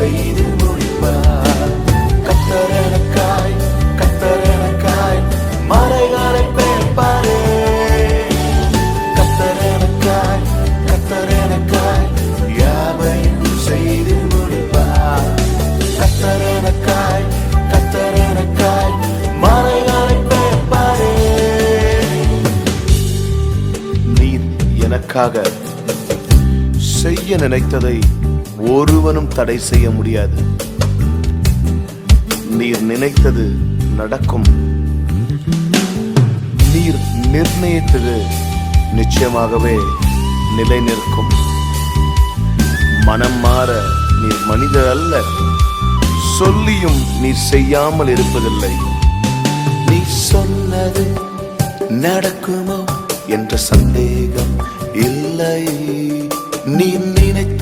செய்து முடிப்பார். கர்த்தர் எனக்காய், கர்த்தர் எனக்காய் மலைகளை பெயர்ப்பாரே. கர்த்தர் எனக்காய், கர்த்தர் எனக்காய் யாவையும் செய்து முடிப்பார். கர்த்தர் எனக்காய், கர்த்தர் எனக்காய் மலைகளை பெயர்ப்பாரே. நீர் எனக்காக செய்ய நினைத்ததை ஒருவனும் தடை செய்ய முடியாது. நீர் நினைத்தது நடக்கும். நீர் நிர்ணயித்தது நிச்சயமாகவே நிலை நிற்கும். மனம் மாற நீர் மனிதர் அல்ல, சொல்லியும் நீர் செய்யாமல் இருப்பதில்லை. நீ சொன்னது நடக்குமோ என்ற சந்தேகம் இல்லை. நீ நினைத்த